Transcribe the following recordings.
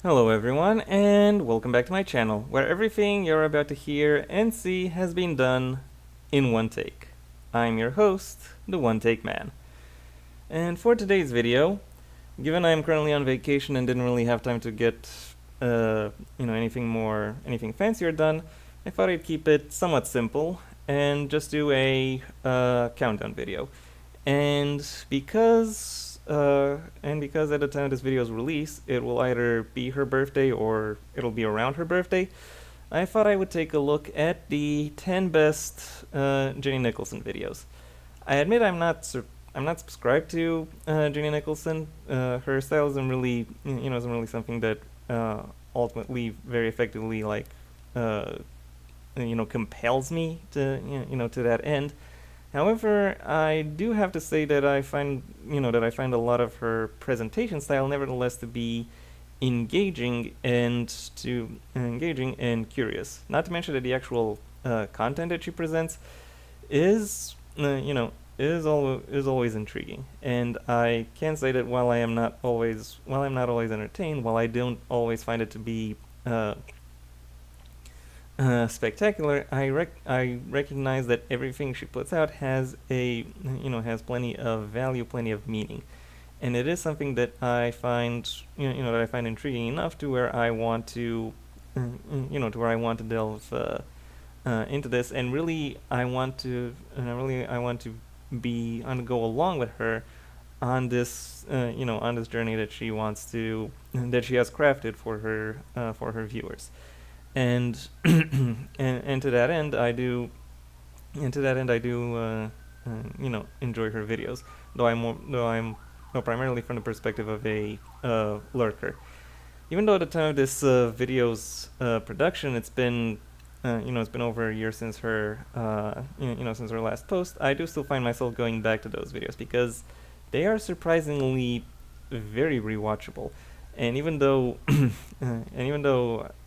Hello everyone, and welcome back to my channel, where everything you're about to hear and see has been done in one take. I'm your host, the One Take Man. And for today's video, given I am currently on vacation and didn't really have time to get anything fancier done, I thought I'd keep it somewhat simple and just do a countdown video. And because at the time of this video's release, it will either be her birthday or it'll be around her birthday, I thought I would take a look at the 10 best Jenny Nicholson videos. I admit I'm not subscribed to Jenny Nicholson. Her style isn't really something that ultimately very effectively compels me to that end. However, I do have to say that I find a lot of her presentation style nevertheless to be engaging and curious. Not to mention that the actual content that she presents is always intriguing. And I can say that while I'm not always entertained, while I don't always find it to be spectacular, I recognize that everything she puts out has plenty of value, plenty of meaning, and it is something that I find intriguing enough to where I want to delve into this, and really I want to go along with her on this journey that she has crafted for her viewers. And and to that end, I do enjoy her videos, though primarily from the perspective of a lurker. Even though at the time of this video's production, it's been over a year since her since her last post, I do still find myself going back to those videos because they are surprisingly very rewatchable. And even though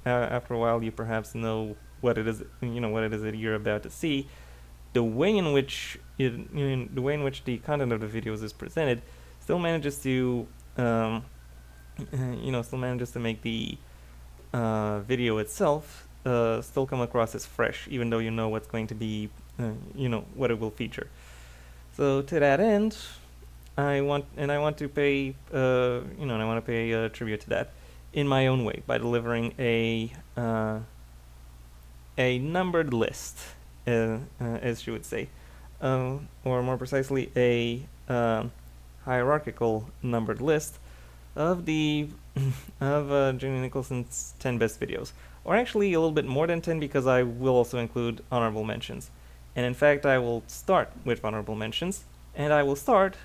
after a while you perhaps know what it is that you're about to see, the way in which the content of the videos is presented still manages to make the video itself still come across as fresh, even though you know what's going to be what it will feature. So to that end, I want to pay tribute to that in my own way by delivering a numbered list, as she would say, or more precisely, a hierarchical numbered list of the of Jenny Nicholson's 10 best videos, or actually a little bit more than 10 because I will also include honorable mentions. And in fact, I will start with honorable mentions, and I will start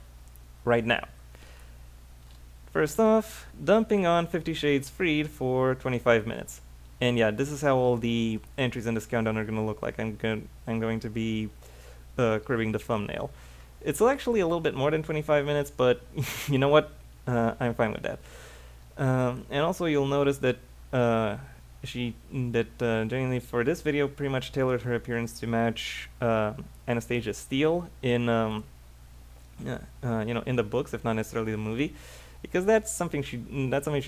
right now. First off, dumping on 50 Shades Freed for 25 minutes. And yeah, this is how all the entries in this countdown are going to look like. I'm going to be cribbing the thumbnail. It's actually a little bit more than 25 minutes, but you know what? I'm fine with that. And also, you'll notice that Jenny for this video pretty much tailored her appearance to match Anastasia Steele in in the books, if not necessarily the movie, because that's something she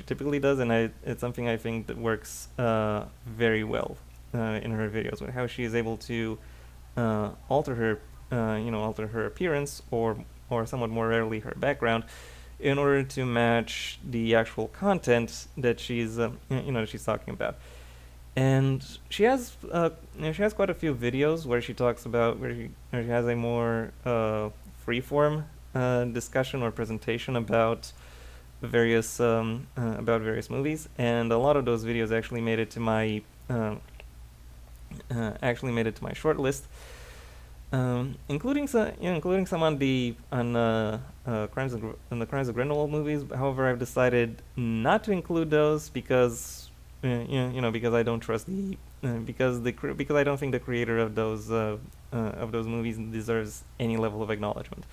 typically does, and it's something I think that works very well in her videos, with how she is able to alter her appearance, or somewhat more rarely her background, in order to match the actual content that she's talking about. And she has quite a few videos where she talks about where she has a more freeform discussion or presentation about various movies, and a lot of those videos actually made it to my short list, including some on the Crimes of Grindelwald movies. However, I've decided not to include those because because I don't trust because I don't think the creator of those movies deserves any level of acknowledgement.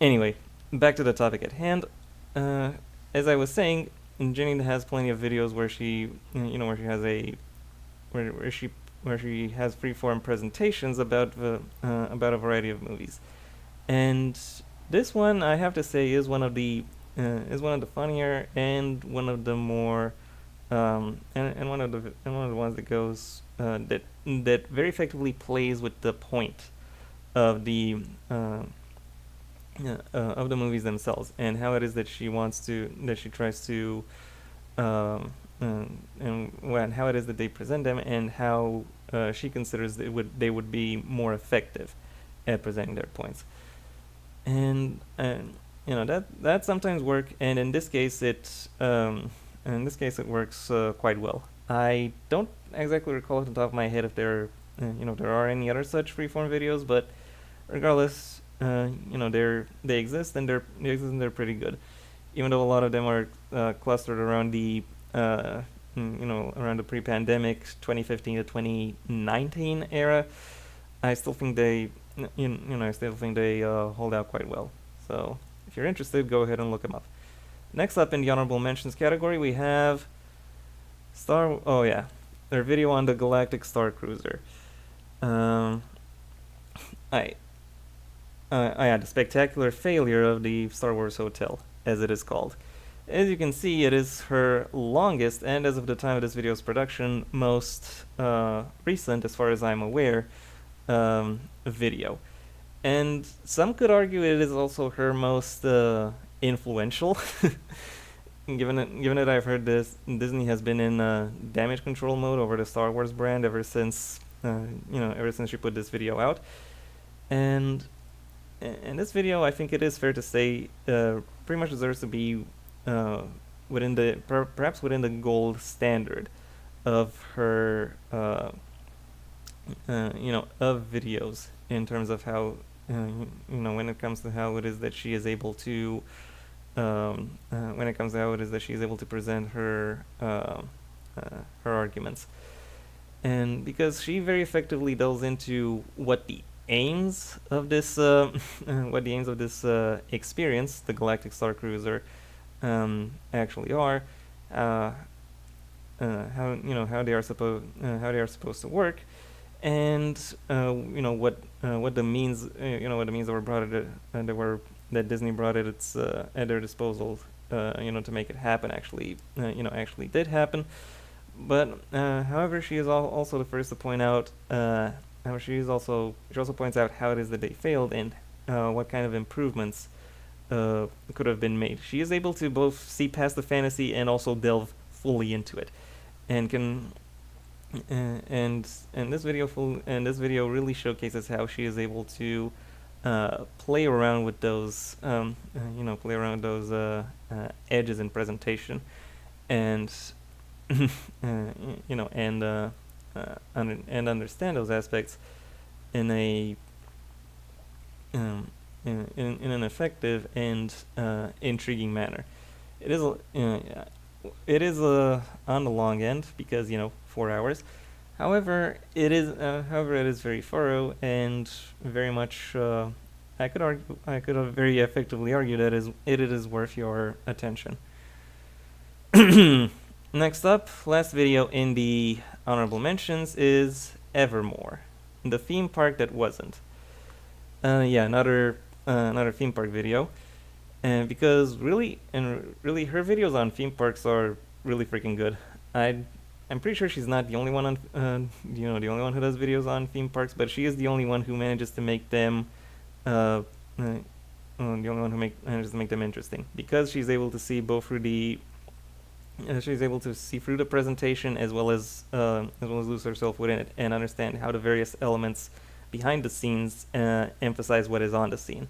Anyway, back to the topic at hand. As I was saying, Jenny has plenty of videos where she has freeform presentations about a variety of movies, and this one, I have to say, is one of the is one of the funnier and one of the more and one of the ones that goes that very effectively plays with the point of the movies themselves, and how it is that she tries to and how it is that they present them, and how she considers they would be more effective at presenting their points. And that sometimes work, and in this case it works quite well. I don't exactly recall off the top of my head if there are any other such freeform videos, but regardless, they exist, and they're pretty good. Even though a lot of them are clustered around around the pre-pandemic 2015 to 2019 era, I still think they hold out quite well. So if you're interested, go ahead and look them up. Next up in the honorable mentions category, we have their video on the Galactic Star Cruiser. I had the spectacular failure of the Star Wars Hotel, as it is called. As you can see, it is her longest, and as of the time of this video's production, most recent, as far as I'm aware, video. And some could argue it is also her most influential. Given that I've heard Disney has been in damage control mode over the Star Wars brand ever since she put this video out. And this video, I think it is fair to say, pretty much deserves to be perhaps within the gold standard of her of videos, in terms of how when it comes to how it is that she is able to present her arguments. And because she very effectively delves into what the aims of this experience, the Galactic Star Cruiser, actually are, how they are supposed to work, and what the means that were brought that Disney brought at their disposal, to make it happen actually did happen. But however, she is also the first to point out she also points out how it is that they failed, and what kind of improvements could have been made. She is able to both see past the fantasy and also delve fully into it, and can and this video really showcases how she is able to play around with those edges in presentation, and and understand those aspects in an effective and intriguing manner. It is on the long end, because 4 hours. However, it is very thorough, and very much I could very effectively argue that it is worth your attention. Next up, last video in the honorable mentions is Evermore, the theme park that wasn't. Another theme park video, and because really her videos on theme parks are really freaking good. I'm pretty sure she's not the only one the only one who does videos on theme parks, but she is the only one who manages to make them interesting, because she's able to see both through through the presentation, as well as lose herself within it, and understand how the various elements behind the scenes emphasize what is on the scene.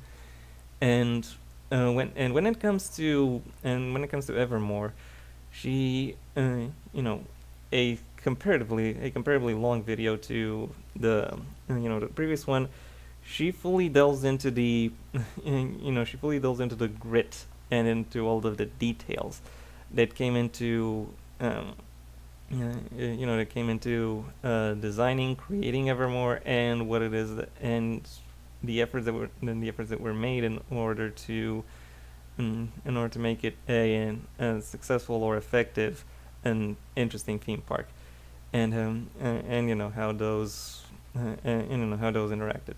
And when it comes to Evermore, she a comparatively long video to the previous one, she fully delves into the grit and into all of the details that came into designing, creating Evermore, and what it is and the efforts that were made in order to make it a successful or effective and interesting theme park, and how those interacted.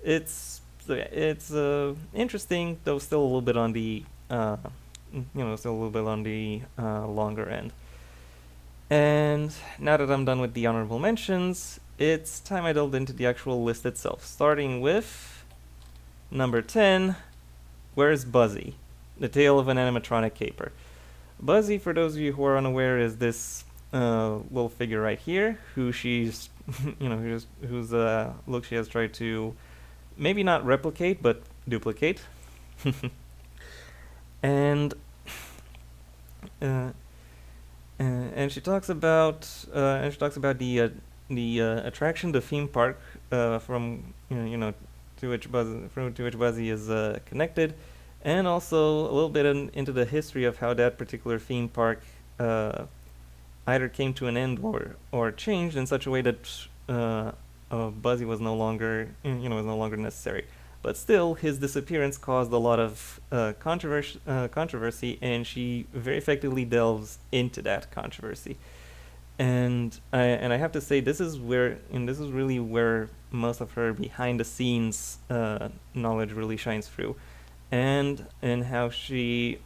It's interesting, though still a little bit on the still a little bit on the longer end. And now that I'm done with the honorable mentions, it's time I delved into the actual list itself, starting with number 10, Where's Buzzy? The Tale of an Animatronic Caper. Buzzy, for those of you who are unaware, is this little figure right here, who she's, whose look she has tried to maybe not replicate, but duplicate. and uh, and she talks about the attraction, the theme park from to which Buzzy is connected, and also a little bit into the history of how that particular theme park either came to an end or changed in such a way that Buzzy was no longer necessary. But still, his disappearance caused a lot of controversy, and she very effectively delves into that controversy. And I have to say, this is really where most of her behind the scenes knowledge really shines through, and how she,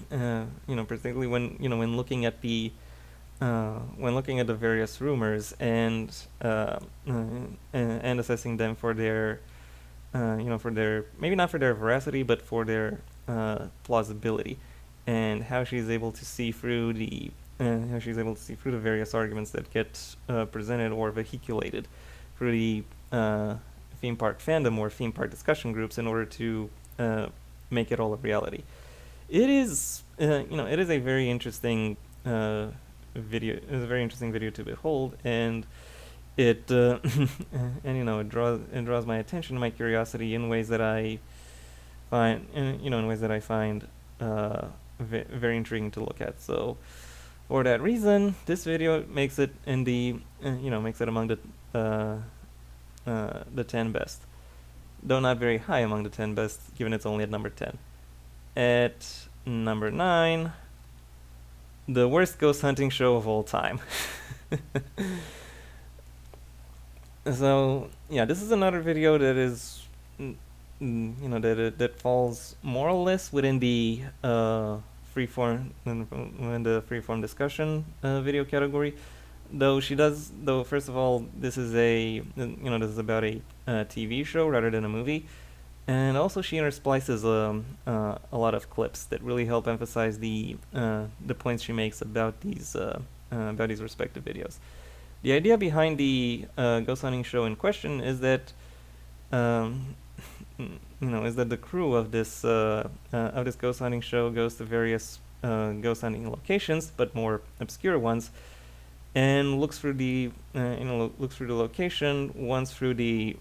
particularly when looking at the various rumors and assessing them for their maybe not for their veracity, but for their plausibility, and how she's able to see through the various arguments that get presented or vehiculated through the theme park fandom or theme park discussion groups in order to make it all a reality. It is a very interesting video. It's a very interesting video to behold, and it it draws my attention, my curiosity in ways that I find very intriguing to look at. So for that reason, this video makes it in the among the 10 best, though not very high among the 10 best, given it's only at number 10. At number 9, the worst ghost hunting show of all time. So yeah, this is another video that is that falls more or less within the freeform discussion video category. Though first of all, this is about a TV show rather than a movie, and also she intersplices a lot of clips that really help emphasize the points she makes about these respective videos. The idea behind the ghost hunting show in question is that the crew of this ghost hunting show goes to various ghost hunting locations, but more obscure ones, and looks through the location, once through the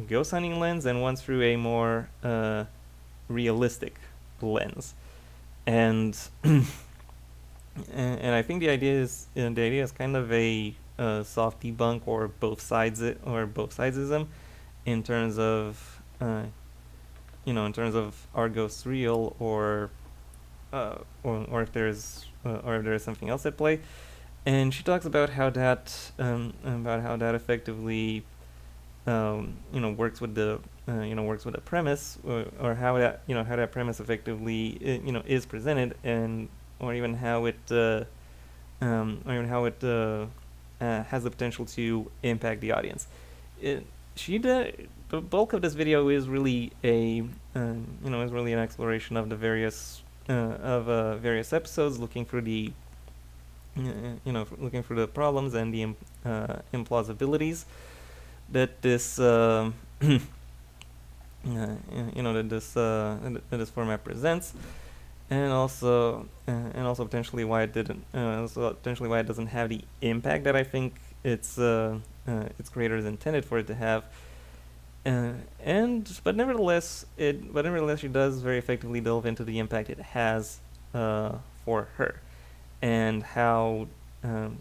ghost hunting lens and once through a more realistic lens. And and I think the idea is kind of a soft debunk or both sidesism in terms of are ghosts real, or if there's something else at play. And she talks about how that effectively works with the premise, or how that premise effectively is presented, and or even how it has the potential to impact the audience. The bulk of this video is really an exploration of the various episodes, looking through the problems and the implausibilities that this this format presents, and also potentially why it doesn't have the impact that I think its creators intended for it to have. But nevertheless, she does very effectively delve into the impact it has for her, and how and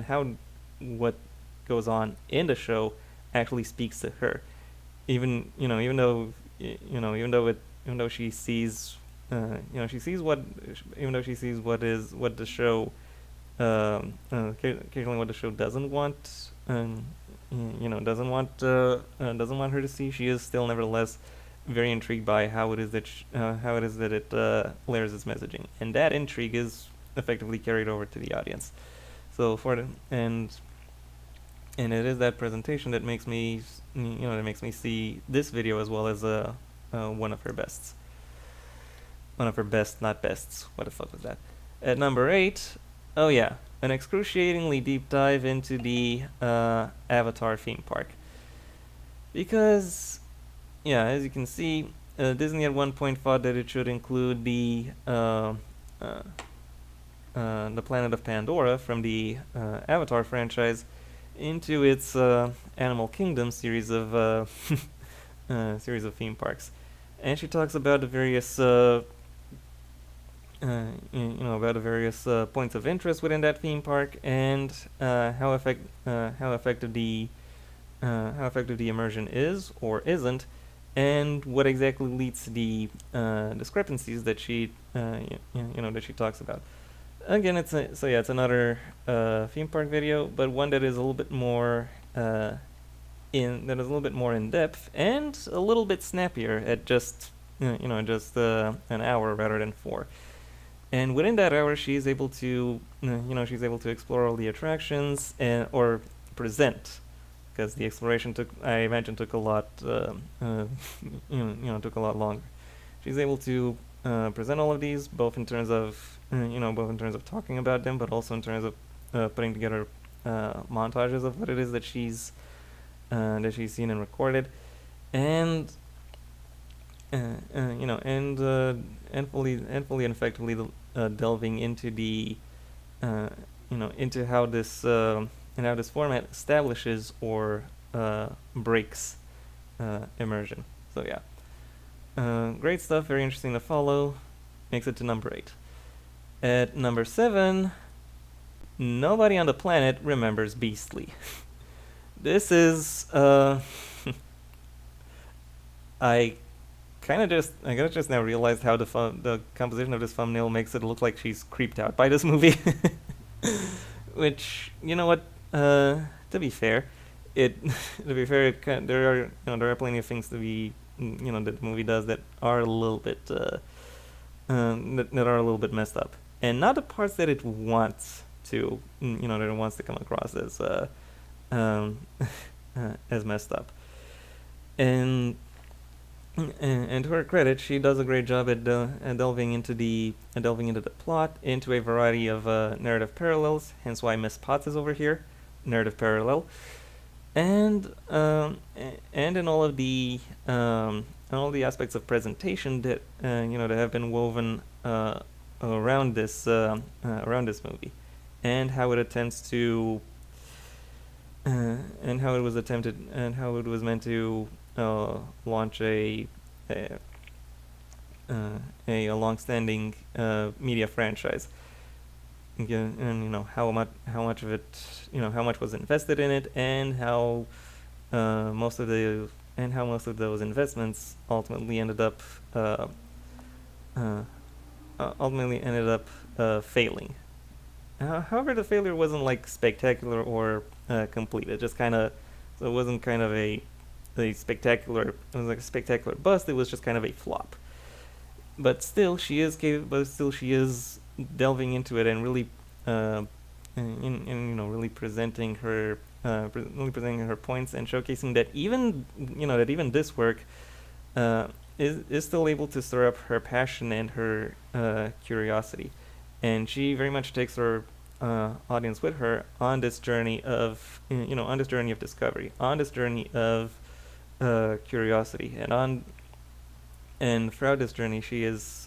how what goes on in the show actually speaks to her, even though she sees what the show occasionally what the show doesn't want doesn't want her to see, she is still nevertheless very intrigued by how it is that it layers its messaging, and that intrigue is effectively carried over to the audience. So and it is that presentation that makes me see this video as well as one of her bests. One of her best, not bests. What the fuck was that? At number 8, oh yeah, an excruciatingly deep dive into the Avatar theme park. Because, yeah, as you can see, Disney at one point thought that it should include the planet of Pandora from the Avatar franchise into its Animal Kingdom series of theme parks, and she talks about the various points of interest within that theme park, and how effective the immersion is or isn't, and what exactly leads to the discrepancies that she talks about. Again, it's another theme park video, but one that is a little bit more in depth and a little bit snappier at just an hour rather than 4. And within that hour, she's able to explore all the attractions or present, because the exploration took a lot longer. She's able to present all of these, both in terms of talking about them, but also in terms of putting together montages of what it is that she's seen and recorded, and fully and effectively delving into the into how this format establishes or breaks immersion. So yeah, great stuff. Very interesting to follow. Makes it to number 8. At number 7, nobody on the planet remembers Beastly. This is I gotta just now realized how the composition of this thumbnail makes it look like she's creeped out by this movie. Which, you know what, to be fair, there are plenty of things that the movie does that are a little bit that are a little bit messed up, and not the parts that it wants to come across as messed up. And to her credit, she does a great job at delving into the plot, into a variety of narrative parallels. Hence why Miss Potts is over here, narrative parallel, and in all of the aspects of presentation that that have been woven around this movie, and how it attempts to and how it was meant to launch a long-standing media franchise. And how much was invested in it, and how most of those investments ultimately ended up failing. However, the failure wasn't like spectacular or complete. It just it wasn't kind of a spectacular. It was like a spectacular bust. It was just kind of a flop. But still, she is delving into it and really, really presenting her points, and showcasing that even this work is still able to stir up her passion and her curiosity, and she very much takes her audience with her on this journey of discovery, on this journey of curiosity, and throughout this journey, she is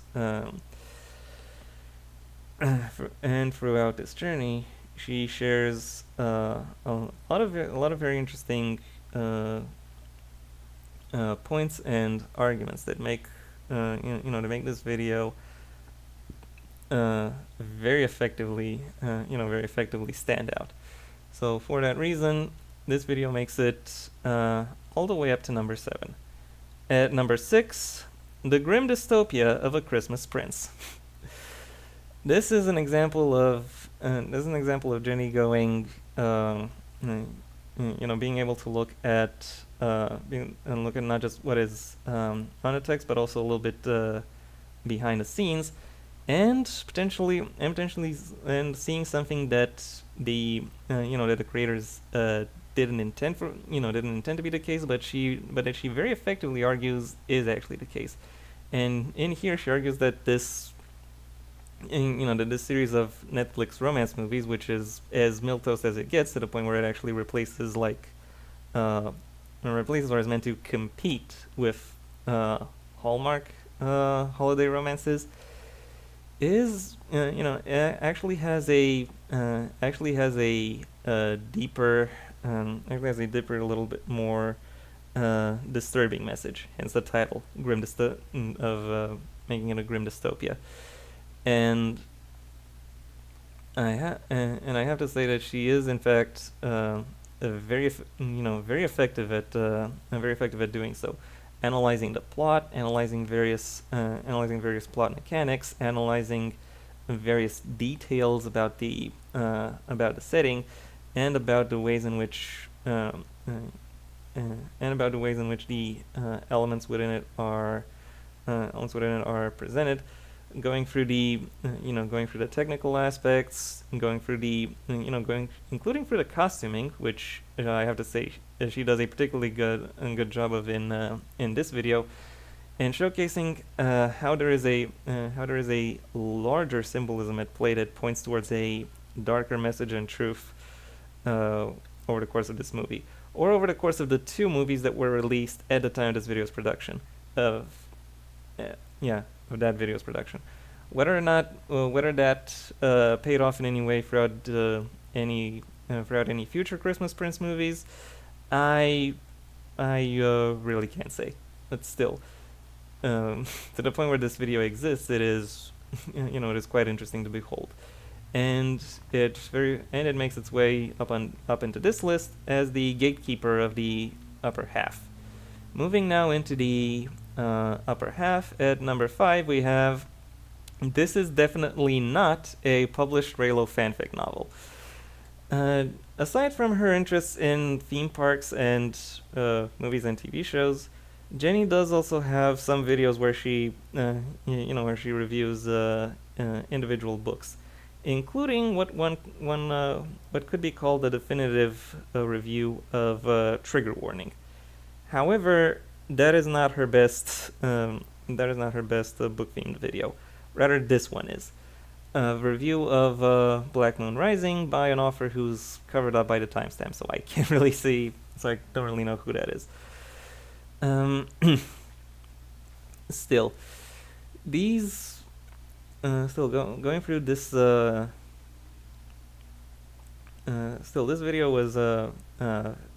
throughout this journey, she shares a lot of very interesting points and arguments that make this video very effectively stand out. So for that reason, this video makes it all the way up to number 7. At number 6, The Grim Dystopia of a Christmas Prince. This is an example of Jenny going being able to look at look at not just what is on the text, but also a little bit behind the scenes, and seeing something that that the creators didn't intend to be the case, but that she very effectively argues is actually the case. And in here, she argues that this series of Netflix romance movies, which is as milquetoast as it gets, to the point where it actually replaces or is meant to compete with Hallmark holiday romances, is actually has a deeper a little bit more disturbing message. Hence the title, making it a grim dystopia. And I have to say that she is in fact very effective at doing so, analyzing the plot, analyzing various plot mechanics, analyzing various details about the setting, and about the ways in which the elements within it are presented, going through the technical aspects, including through the costuming, which I have to say she does a particularly good job of in this video, and showcasing how there is a larger symbolism at play that points towards a darker message and truth over the course of this movie, or over the course of the two movies that were released at the time of this video's production. Of that video's production. Whether that paid off in any way throughout any future Christmas Prince movies, I really can't say. But still, to the point where this video exists, it is it is quite interesting to behold, and it makes its way up into this list as the gatekeeper of the upper half. Moving now into the upper half, at number 5 we have This Is Definitely Not a Published Reylo Fanfic Novel. Aside from her interests in theme parks and movies and TV shows, Jenny does also have some videos where she reviews individual books, including what could be called a definitive review of Trigger Warning. However, that is not her best book-themed video. Rather, this one is a review of Black Moon Rising by an author who's covered up by the timestamp, so I can't really see. So I don't really know who that is. Still, these going through this. Still, this video was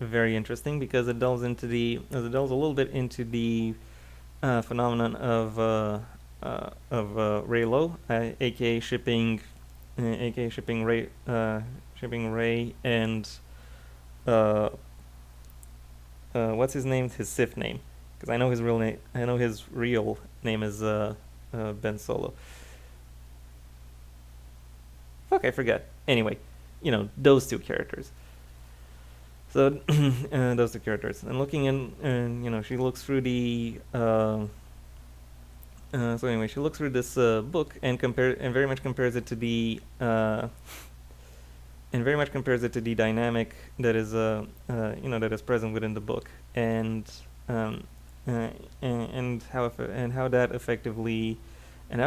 very interesting because it delves a little bit into the phenomenon of Reylo, aka shipping Ray and what's his name? His Sith name, because I know his real name. I know his real name is Ben Solo. Fuck, I forget. Anyway, those two characters. So those two characters, and looking in, she looks through the. So anyway, she looks through this book and very much compares it to the dynamic that is that is present within the book, and how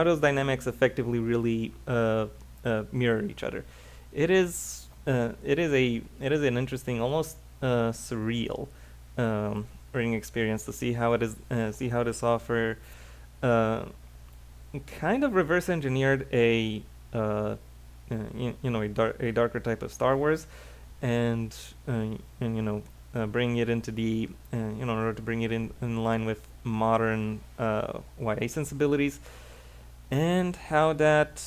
those dynamics effectively really mirror each other. It is an interesting, almost surreal reading experience to see how this author kind of reverse engineered a darker type of Star Wars, and bring it into the in order to bring it in line with modern YA sensibilities, and how that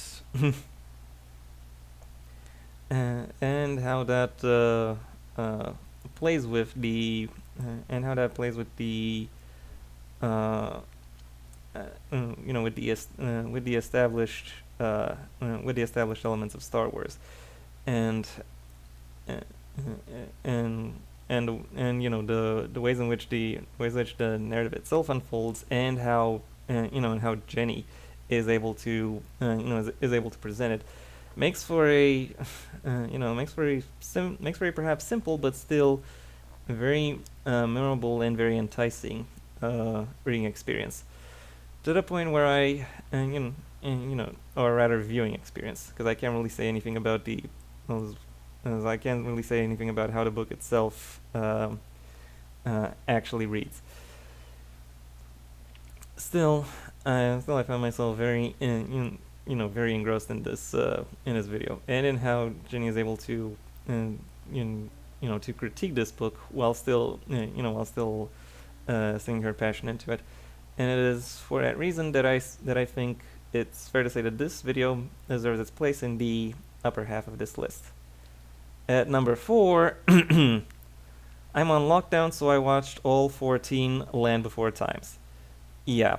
plays with the with the established elements of Star Wars, and and the ways in which the narrative itself unfolds, and how and how Jenny is able to is able to present it, makes for a makes for a perhaps simple but still very memorable and very enticing reading experience, to the point where or rather viewing experience, because I can't really say anything about I can't really say anything about how the book itself actually reads. Still, I found myself very very engrossed in this video, and in how Jenny is able to to critique this book while still seeing her passion into it. And it is for that reason that I think it's fair to say that this video deserves its place in the upper half of this list. At number 4, I'm on lockdown, so I watched all 14 Land Before Times. Yeah.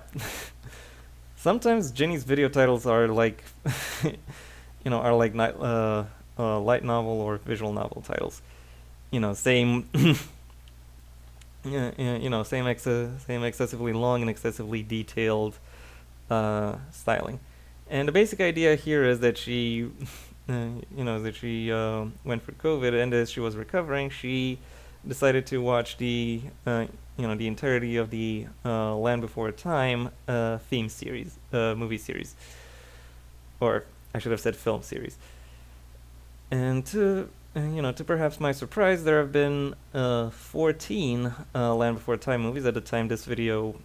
Sometimes Jenny's video titles are like, light novel or visual novel titles. Same, same excessively long and excessively detailed styling. And the basic idea here is that she, went for COVID, and as she was recovering, she decided to watch the entirety of the Land Before Time theme series, movie series, or I should have said film series. And to perhaps my surprise, there have been 14 Land Before Time movies at the time this video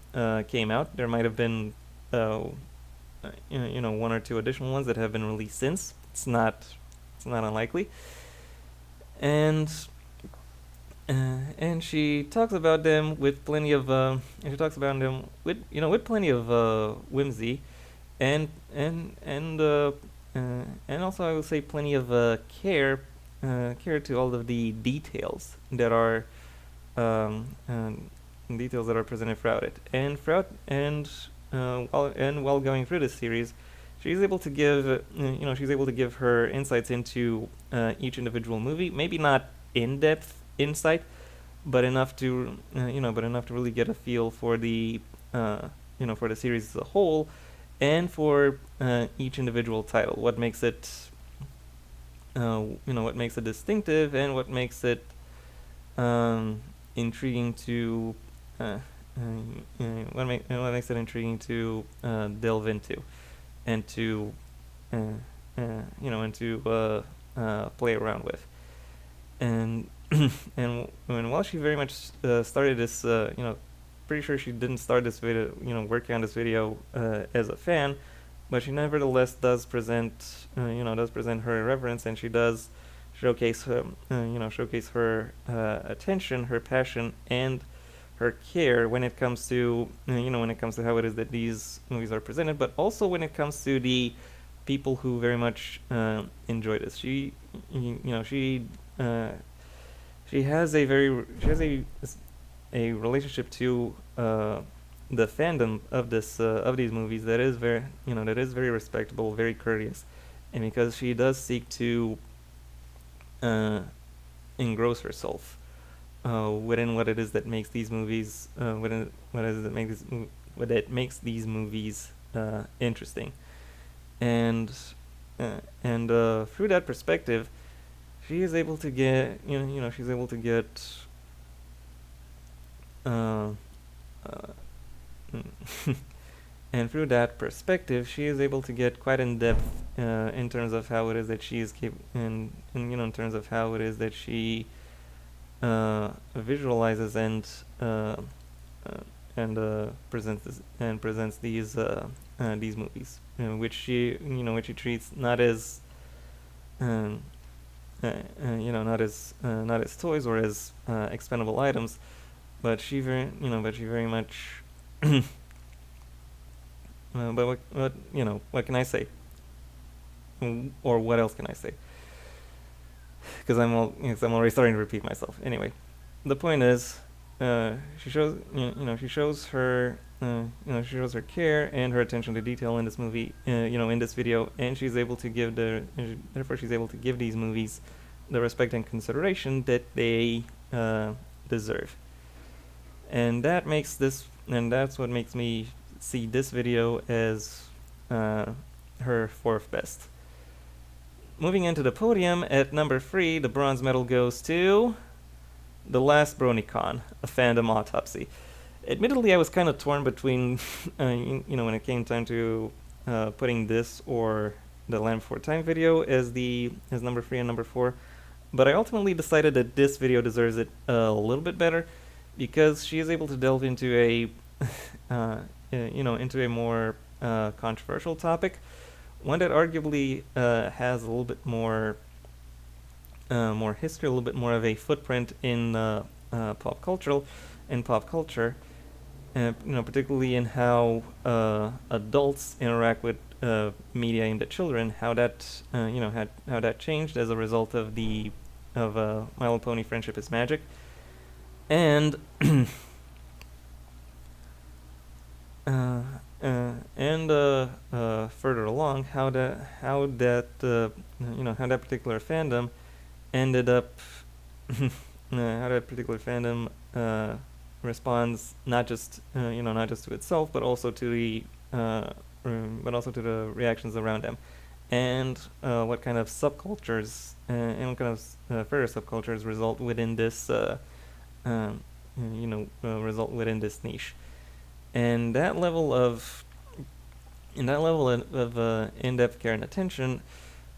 came out. There might have been one or two additional ones that have been released since. It's not unlikely. And she talks about them with plenty of plenty of whimsy, and also I would say plenty of care to all of the details that are presented throughout it, while going through this series, she's able to give her insights into each individual movie. Maybe not in-depth insight, but enough to really get a feel for the for the series as a whole, and for each individual title. What makes it distinctive, and what makes it intriguing to what makes it intriguing to delve into, and to play around with. And and while she very much started this, pretty sure she didn't start this video, working on this video as a fan, but she nevertheless does present her irreverence, and she does showcase her attention, her passion, and her care when it comes to how it is that these movies are presented, but also when it comes to the people who very much enjoy this. She has a relationship to the fandom of these movies that is very respectable, very courteous, and because she does seek to engross herself within what it is that makes these movies these movies interesting, and through that perspective, she is able to get and through that perspective, she is able to get quite in depth in terms of how it is that she is in terms of how it is that she visualizes and presents these movies, which she treats not as not as toys or as expendable items, but she very much but what can I say, or what else can I say, because I'm already starting to repeat myself. Anyway, the point is, she shows her care and her attention to detail in this movie, in this video, and she's able to give these movies the respect and consideration that they deserve. And that's what makes me see this video as her fourth best. Moving into the podium, at number 3, the bronze medal goes to The Last BronyCon, a fandom autopsy. Admittedly, I was kind of torn between, when it came time to putting this or the Land Before Time video as number 3 and number 4, but I ultimately decided that this video deserves it a little bit better because she is able to delve into a, into a more controversial topic, one that arguably has a little bit more history, a little bit more of a footprint in pop culture, particularly in how adults interact with media aimed at children, how that how that changed as a result of My Little Pony: Friendship is Magic, and further along, how that particular fandom ended up how that particular fandom responds not just to itself, but also to the reactions around them, and what kind of subcultures and what kind of further subcultures result within this niche. And that level of in-depth care and attention,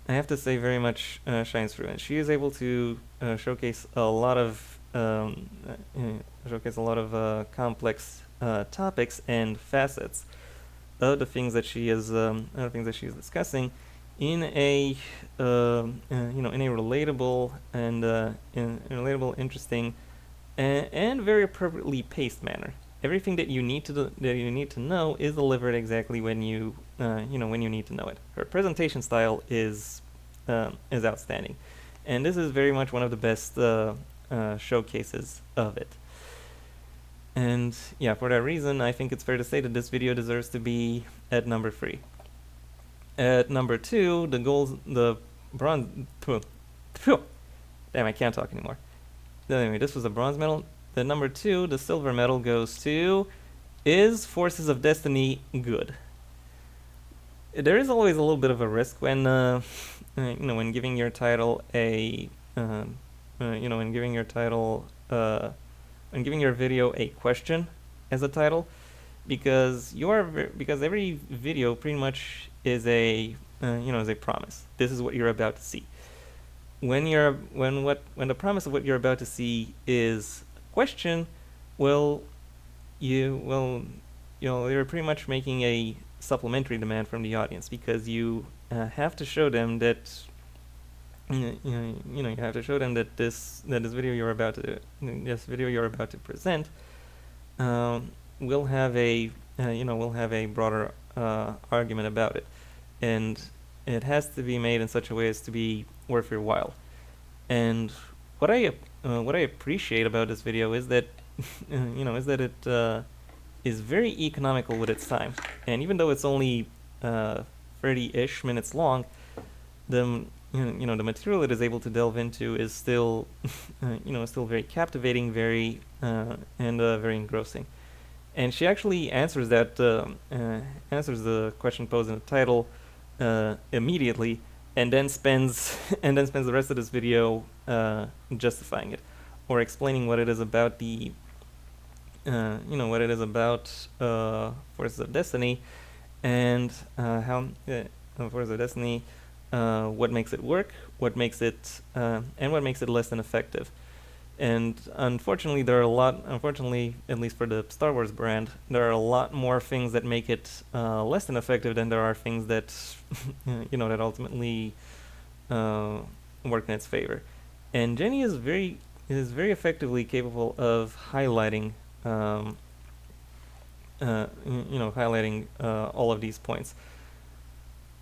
I have to say, very much shines through, and she is able to showcase a lot of complex topics and facets of the things that she is discussing in a relatable and interesting and very appropriately paced manner. Everything that you need to know is delivered exactly when you need to know it. Her presentation style is outstanding, and this is very much one of the best showcases of it. And yeah, for that reason, I think it's fair to say that this video deserves to be at number 3. At number 2, the bronze. Damn, I can't talk anymore. Anyway, this was a bronze medal. At number 2, the silver medal goes to Is Forces of Destiny good? There is always a little bit of a risk when when giving your title when giving your video a question as a title, because every video pretty much is a promise. This is what you're about to see. When the promise of what you're about to see is question, you're pretty much making a supplementary demand from the audience, because you have to show them that this video you're about to present will have a broader argument about it, and it has to be made in such a way as to be worth your while. And what I appreciate about this video is that it is very economical with its time. And even though it's only 30-ish minutes long, the material it is able to delve into is still still very captivating, very very engrossing. And she actually answers the question posed in the title immediately, and then spends the rest of this video justifying it, or explaining what it is about Forces of Destiny, and how Forces of Destiny, what makes it work, what makes it less than effective. And unfortunately, at least for the Star Wars brand, there are a lot more things that make it less than effective than there are things that that ultimately work in its favor. And Jenny is very effectively capable of highlighting all of these points.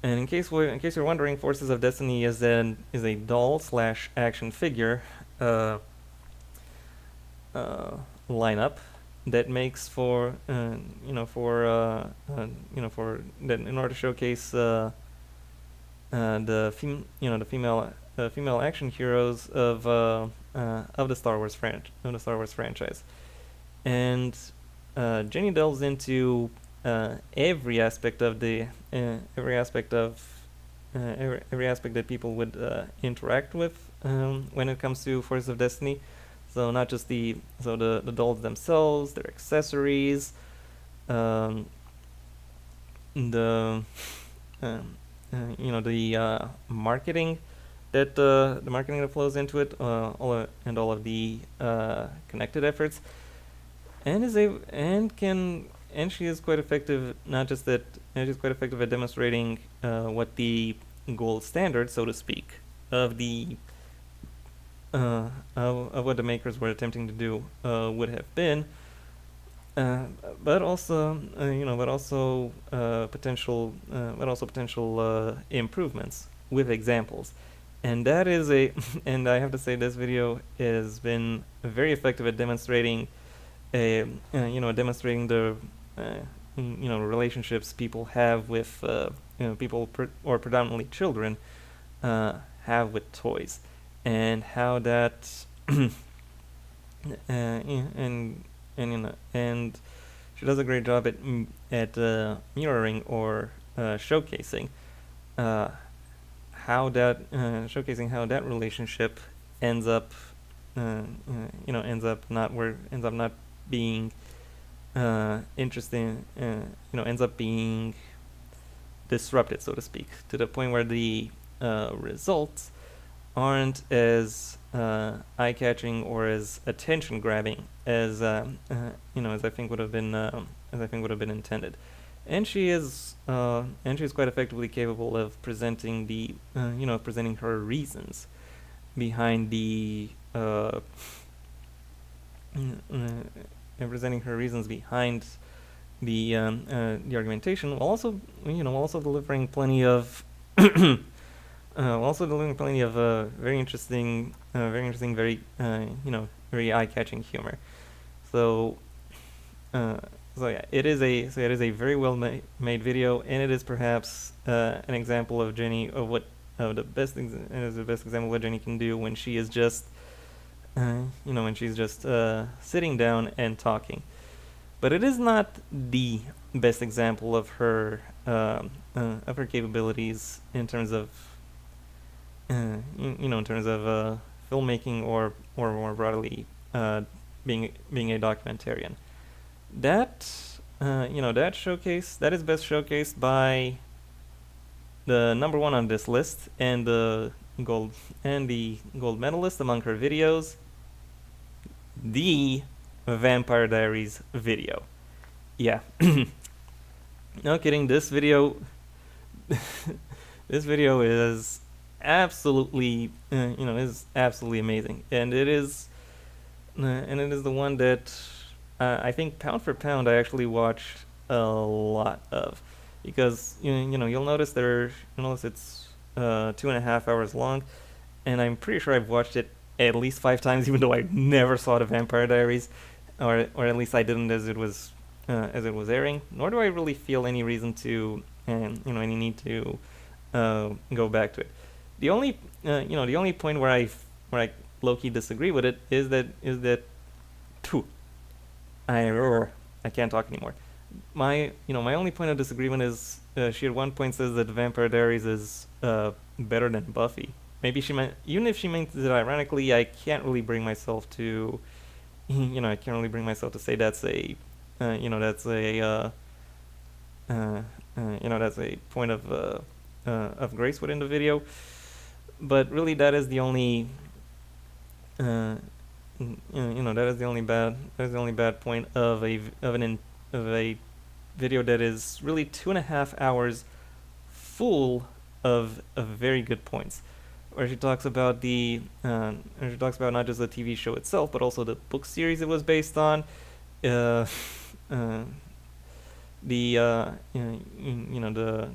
And in case you're wondering, Forces of Destiny is a doll / action figure lineup that makes for in order to showcase the female female action heroes of the Star Wars franchise, and Jenny delves into every aspect of the every aspect that people would interact with when it comes to Forces of Destiny. So not just the dolls themselves, their accessories, um, the marketing the marketing that flows into it, all of the connected efforts, and is able and she is quite effective. Not just that, and she's quite effective at demonstrating what the gold standard, so to speak, of the of what the makers were attempting to do would have been, uh, but also potential improvements with examples, and that is a and I have to say this video has been very effective at demonstrating a demonstrating the relationships people have with people or predominantly children have with toys, and how that and she does a great job at mirroring or showcasing uh, showcasing how that relationship ends up ends up not being interesting, ends up being disrupted, so to speak, to the point where the results aren't as eye-catching or as attention-grabbing as as I think would have been intended. And she's quite effectively capable of presenting presenting her reasons behind presenting her reasons behind the argumentation, while also delivering plenty of very very eye-catching humor. So, uh, yeah, it is a very well made video, and it is perhaps an example of Jenny of what of the best it is the best example of what Jenny can do when she is just when she's just sitting down and talking. But it is not the best example of her capabilities in terms of in terms of filmmaking or more broadly being a documentarian. That that is best showcased by the number one on this list and the gold medalist among her videos, the Vampire Diaries video. Yeah. No kidding, this video this video is absolutely amazing, and it is the one that I think pound for pound I actually watched a lot of, because you'll notice it's 2.5 hours long, and I'm pretty sure I've watched it at least 5 times, even though I never saw the Vampire Diaries, or at least I didn't as it was airing. Nor do I really feel any reason to any need to go back to it. The only point where I low-key disagree with it is that phew, I can't talk anymore. My only point of disagreement is she at one point says that Vampire Diaries is better than Buffy. Maybe she meant, even if she meant it ironically, I can't really bring myself to say that's a that's a point of grace within the video. But really, that is the only that is the only bad point of a video that is really 2.5 hours full of very good points, where she talks about not just the TV show itself, but also the book series it was based on, the the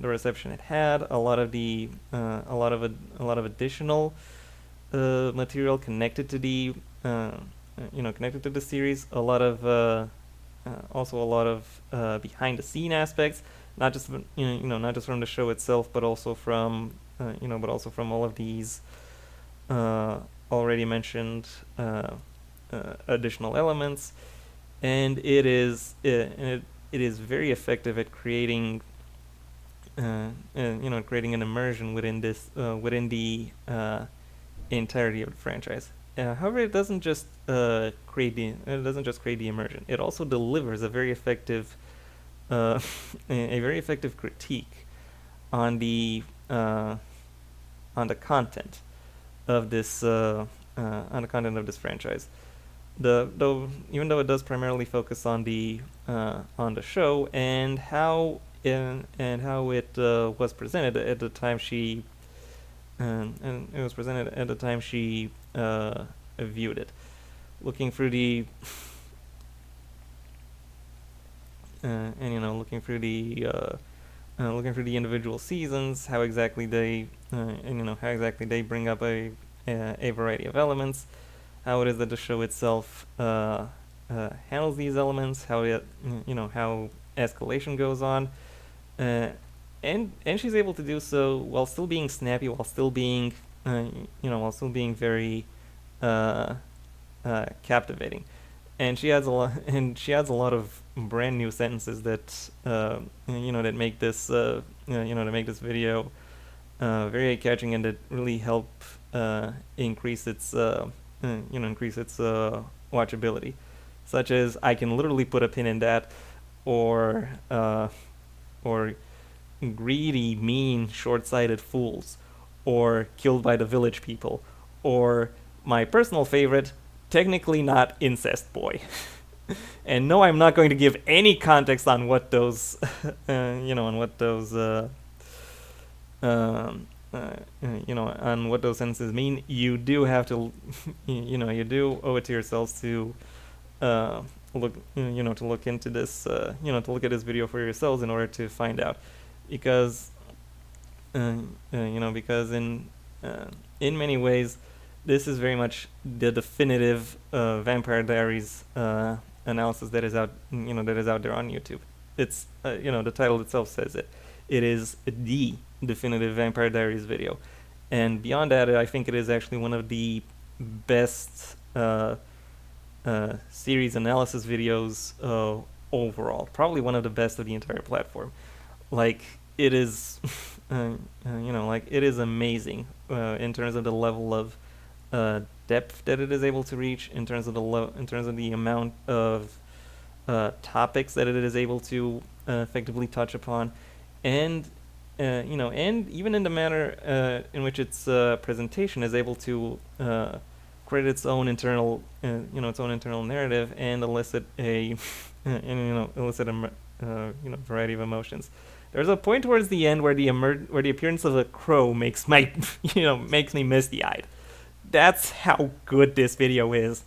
reception it had, a lot of additional material connected to the series, a lot of behind the scene aspects, not just not just from the show itself, but also from all of these already mentioned additional elements, and it is very effective at creating creating an immersion within this within the entirety of the franchise. However, it doesn't just create the immersion. It also delivers a very effective a very effective critique on uh, the content of this franchise. Even though it does primarily focus on the show and how it was presented at the time she viewed it, looking through the looking through the individual seasons, how exactly they bring up a variety of elements, how it is that the show itself handles these elements, how escalation goes on, uh, and she's able to do so while still being snappy, while still being very uh, captivating. And she adds a lot of brand new sentences that that make this video very catching, and that really help increase its watchability, such as "I can literally put a pin in that," or or "greedy, mean, short-sighted fools," or "killed by the village people," or my personal favorite, "technically not incest boy." And no, I'm not going to give any context on what those, on what those sentences mean. You do have to, you do owe it to yourselves to to look into this, to look at this video for yourselves in order to find out, because, because in many ways, this is very much the definitive Vampire Diaries analysis that is out there on YouTube. It's the title itself says it. It is the definitive Vampire Diaries video, and beyond that, I think it is actually one of the best series analysis videos overall. Probably one of the best of the entire platform. Like, it is, it is amazing in terms of the level of depth that it is able to reach, in terms of the amount of topics that it is able to effectively touch upon, and and even in the manner in which its presentation is able to create its own internal narrative and elicit a variety of emotions. There's a point towards the end where the appearance of a crow makes makes me misty-eyed. That's how good this video is.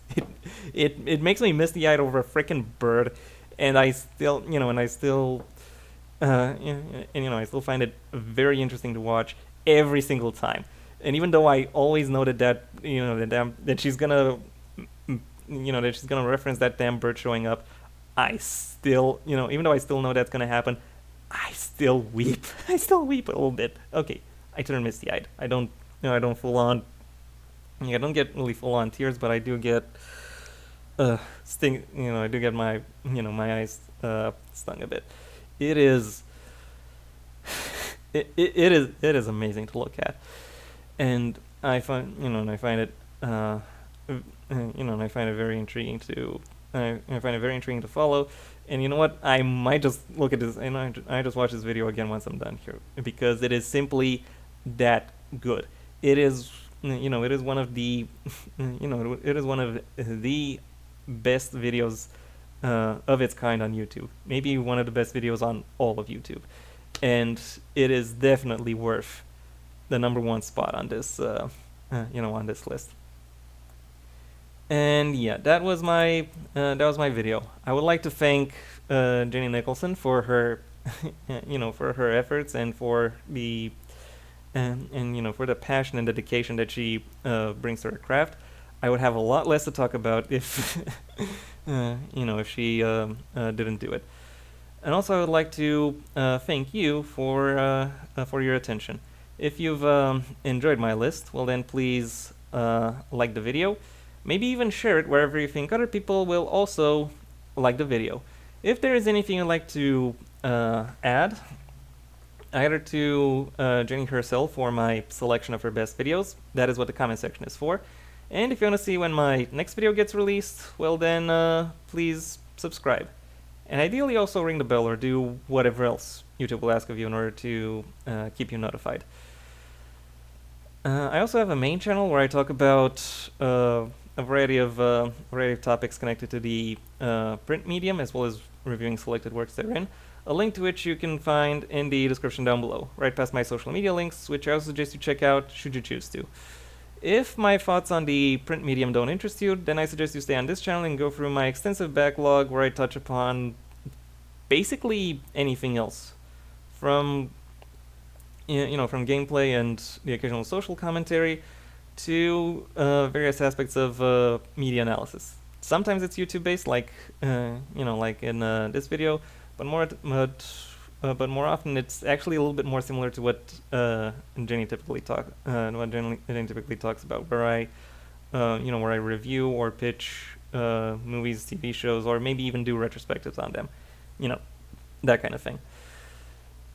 It makes me misty-eyed over a freaking bird, and I still I still find it very interesting to watch every single time. And even though I always noted that she's gonna reference that damn bird showing up, I still, even though I still know that's gonna happen, I still weep. I still weep a little bit. Okay, I turn misty-eyed. I don't full on. I don't get really full on tears, but I do get sting. I do get my my eyes stung a bit. It is. It is amazing to look at, and I find it and I find it very intriguing to I find it very intriguing to follow. And you know what? I might just look at this, and I just watch this video again once I'm done here, because it is simply that good. It is it is one of the it is one of the best videos of its kind on YouTube. Maybe one of the best videos on all of YouTube, and it is definitely worth the #1 spot on this on this list. And yeah, that was my video. I would like to thank Jenny Nicholson for her for her efforts, and for the for the passion and dedication that she brings to her craft. I would have a lot less to talk about if if she didn't do it. And also, I would like to thank you for your attention. If you've enjoyed my list, well then please like the video. Maybe even share it wherever you think other people will also like the video. If there is anything you'd like to add, either to Jenny herself or my selection of her best videos, that is what the comment section is for. And if you want to see when my next video gets released, well then please subscribe. And ideally also ring the bell or do whatever else YouTube will ask of you in order to keep you notified. I also have a main channel where I talk about a variety of topics connected to the print medium, as well as reviewing selected works therein. A link to which you can find in the description down below, right past my social media links, which I also suggest you check out should you choose to. If my thoughts on the print medium don't interest you, then I suggest you stay on this channel and go through my extensive backlog where I touch upon basically anything else, from from gameplay and the occasional social commentary to various aspects of media analysis. Sometimes it's YouTube based, like like in this video, but more often it's actually a little bit more similar to what Jenny typically talks about, where I where I review or pitch movies, TV shows, or maybe even do retrospectives on them, that kind of thing.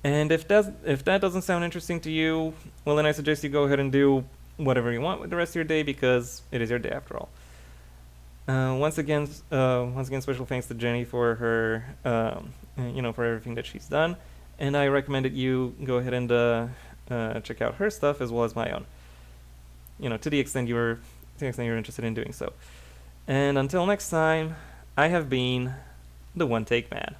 And if that doesn't sound interesting to you, well then I suggest you go ahead and do whatever you want with the rest of your day, because it is your day after all. Once again, special thanks to Jenny for her, for everything that she's done, and I recommend that you go ahead and check out her stuff as well as my own. To the extent you're interested in doing so. And until next time, I have been the One Take Man.